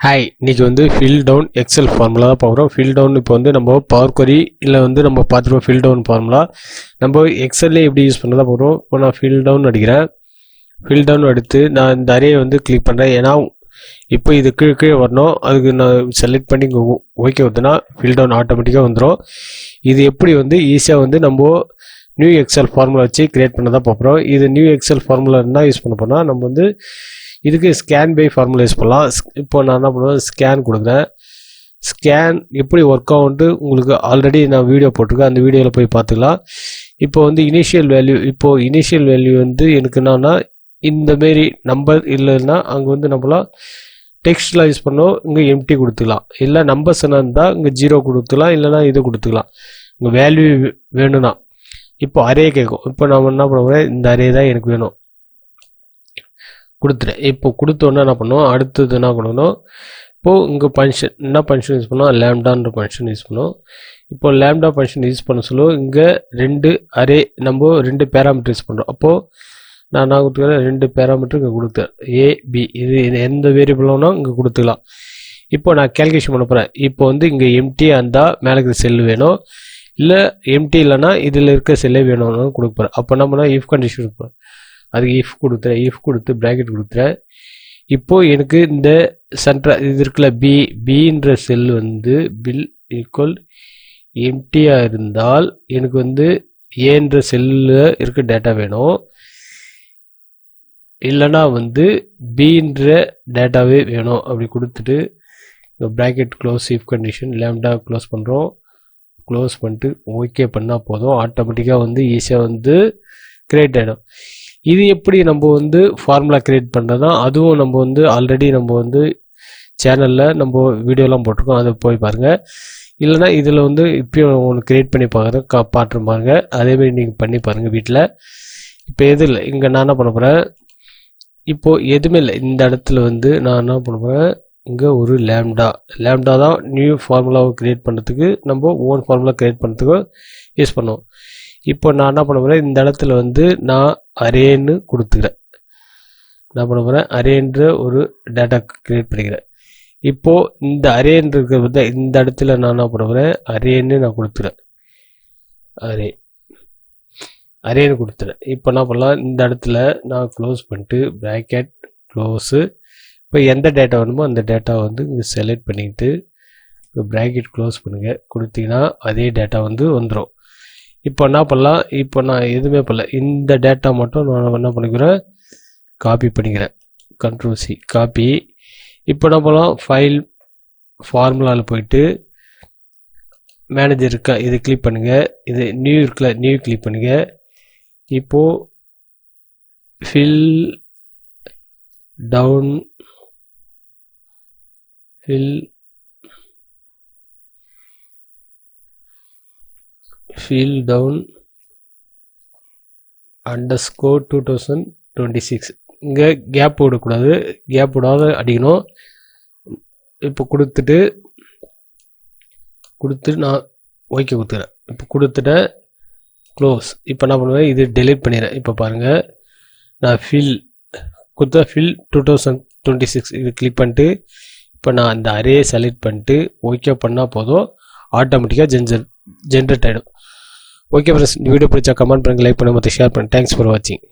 Hi, இன்னைக்கு வந்து fill down XL formula தான் பார்க்குறோம். ஃபில் டவுன் இப்போ வந்து நம்ம பவர் கொரி இல்லை வந்து நம்ம பார்த்துருவோம். ஃபில் டவுன் ஃபார்முலா நம்ம எக்ஸல்லே எப்படி யூஸ் பண்ணதான் பார்க்குறோம். இப்போ நான் ஃபில் டவுன் அடிக்கிறேன். ஃபில் டவுன் எடுத்து நான் இந்த அறையை வந்து கிளிக் பண்ணுறேன். ஏன்னா இப்போ இது கீழே வரணும். அதுக்கு நான் செலக்ட் பண்ணி இங்கே ஓகே வருதுன்னா ஃபில் டவுன் ஆட்டோமேட்டிக்காக வந்துடும். இது எப்படி வந்து ஈஸியாக வந்து நம்ம நியூ எக்ஸல் ஃபார்முலா வச்சு கிரியேட் பண்ண தான் பார்க்குறோம். இது நியூ எக்ஸல் ஃபார்முலா என்ன யூஸ் பண்ண போனால் நம்ம வந்து இதுக்கு ஸ்கேன் பை ஃபார்முலா யூஸ் பண்ணலாம். இப்போ நான் என்ன பண்ணுவேன், ஸ்கேன் கொடுக்குறேன். ஸ்கேன் எப்படி ஒர்க் ஆகுன்ட்டு உங்களுக்கு ஆல்ரெடி நான் வீடியோ போட்டிருக்கேன். அந்த வீடியோவில் போய் பார்த்துக்கலாம். இப்போ வந்து இனிஷியல் வேல்யூ வந்து எனக்கு என்னன்னா இந்தமாரி நம்பர் இல்லைன்னா அங்கே வந்து நம்மளாம் டெக்ஸ்ட்லாம் யூஸ் பண்ணோம். இங்கே எம்டி கொடுத்துக்கலாம். இல்லை நம்பர்ஸ் என்ன இருந்தால் இங்கே 0 கொடுத்துக்கலாம், இல்லைனா இது கொடுத்துக்கலாம். இங்கே வேல்யூ வேணும்னா இப்போ அரே கேட்கும். இப்போ நம்ம என்ன பண்ணுவோம், இந்த அரே தான் எனக்கு வேணும் கொடுத்துட்டேன். இப்போ கொடுத்தோன்னா என்ன பண்ணுவோம், அடுத்தது என்ன பண்ணணும், இப்போது இங்கே ஃபங்க்ஷன் என்ன ஃபங்க்ஷன் யூஸ் பண்ணோம், லேம்டான்ற ஃபங்க்ஷன் யூஸ் பண்ணோம். இப்போ லேம்டா ஃபங்க்ஷன் யூஸ் பண்ண சொல்லுவோம். இங்கே 2 அரே நம்ம 2 பேராமீட்டர் யூஸ் பண்ணுறோம். அப்போது நான் கொடுத்துக்கிறேன் 2 பேராமீட்டர் இங்கே கொடுத்தேன். ஏபி இது எந்த வேரியபிள்னா இங்கே கொடுத்துக்கலாம். இப்போ நான் கேல்குலேஷன் பண்ண போகிறேன். இப்போ வந்து இங்கே எம்டியாக இருந்தால் மேலே இருக்கிற செல் வேணும், இல்லை எம்டி இல்லைன்னா இதில் இருக்க செல்லே வேணும்னு கொடுக்க போகிறேன். அப்போ என்ன பண்ணால் இஃப் கண்டிஷன் கொடுப்பேன். அதுக்கு இஃப் கொடுத்துறேன். இஃப் கொடுத்து ப்ராக்கெட் கொடுத்துறேன். இப்போது எனக்கு இந்த சென்டர் இது இருக்குல்ல பின்ற செல் வந்து பில் ஈக்குவல் எம்டியாக இருந்தால் எனக்கு வந்து ஏன்ற செல்லில் இருக்க டேட்டா வேணும், இல்லைனா வந்து பின்ற டேட்டாவே வேணும். அப்படி கொடுத்துட்டு இந்த bracket close if condition lambda close பண்ணுறோம். க்ளோஸ் பண்ணிட்டு ஓகே பண்ணால் போதும். ஆட்டோமேட்டிக்காக வந்து ஈஸியாக வந்து கிரியேட் ஆகிடும். இது எப்படி நம்ம வந்து ஃபார்முலா கிரியேட் பண்ணுறதுனா அதுவும் நம்ம வந்து ஆல்ரெடி நம்ம வந்து சேனலில் நம்ம வீடியோலாம் போட்டிருக்கோம். அதை போய் பாருங்கள். இல்லைனா இதில் வந்து இப்போயும் ஒன்று கிரியேட் பண்ணி பாட்டு பாருங்கள். அதேமாதிரி நீங்கள் பண்ணி பாருங்கள் வீட்டில். இப்போ எது இல்லை, இங்கே நான் என்ன பண்ண போகிறேன், இப்போது எதுவுமே இல்லை. இந்த இடத்துல வந்து நான் என்ன பண்ண போகிறேன், இங்கே ஒரு லேம்டா தான் நியூ ஃபார்முலாவை க்ரியேட் பண்ணுறதுக்கு நம்ம ஓன் ஃபார்முலா க்ரியேட் பண்ணுறதுக்கு யூஸ் பண்ணுவோம். இப்போ நான் என்ன பண்ண போகிறேன், இந்த இடத்துல வந்து நான் அரேன்னு கொடுத்துக்கிறேன். என்ன பண்ண போகிறேன், அரேன்ற ஒரு டேட்டா க்ரியேட் பண்ணிக்கிறேன். இப்போது இந்த அரேன்னு இருக்கிறத இந்த இடத்துல நான் என்ன பண்ண போகிறேன், அரேன்னு நான் கொடுத்துக்கிறேன். அரேன்னு கொடுத்துறேன். இப்போ என்ன பண்ணலாம், இந்த இடத்துல நான் க்ளோஸ் பண்ணிட்டு ப்ராக்கெட் க்ளோஸு. இப்போ எந்த டேட்டா வேணுமோ அந்த டேட்டாவை வந்து இங்கே செலக்ட் பண்ணிக்கிட்டு ப்ராக்கெட் க்ளோஸ் பண்ணுங்கள். கொடுத்தீங்கன்னா அதே டேட்டா வந்து வந்துடும். இப்போ என்ன பண்ணலாம், இப்போ நான் எதுவுமே பண்ணல, இந்த டேட்டா மட்டும் நான் என்ன பண்ணிக்கிறேன், காப்பி பண்ணிக்கிறேன். Control C copy. இப்போ என்ன பண்ணலாம், ஃபைல் ஃபார்முலாவில் போயிட்டு மேனேஜர் இருக்கா இது கிளிக் பண்ணுங்கள். இது நியூ இருக்குல்ல, நியூ கிளிக் பண்ணுங்கள். இப்போது ஃபில் டவுன் _ 2026 இங்கே கேப் விடக்கூடாது, கேப் விடாத அடிக்கணும். இப்போ கொடுத்துட்டு நான் ஓகே கொடுத்துக்கிறேன். இப்போ கொடுத்துட்டேன், க்ளோஸ். இப்போ என்ன பண்ணுவேன், இது டெலீட் பண்ணிடுறேன். இப்போ பாருங்கள், நான் ஃபில் 2026 இது கிளிக் பண்ணிட்டு இப்போ நான் அந்த அரே செலக்ட் பண்ணிட்டு ஓகே பண்ணால் போதும். ஆட்டோமேட்டிக்காக ஜென்ரேட் ஆகிடும். ஓகே ஃப்ரெண்ட்ஸ், இந்த வீடியோ பிடிச்சா கமெண்ட் பண்ணுங்கள், லைக் பண்ணுங்கள், மற்ற ஷேர் பண்ணுங்கள். தேங்க்ஸ் ஃபார் வாட்சிங்.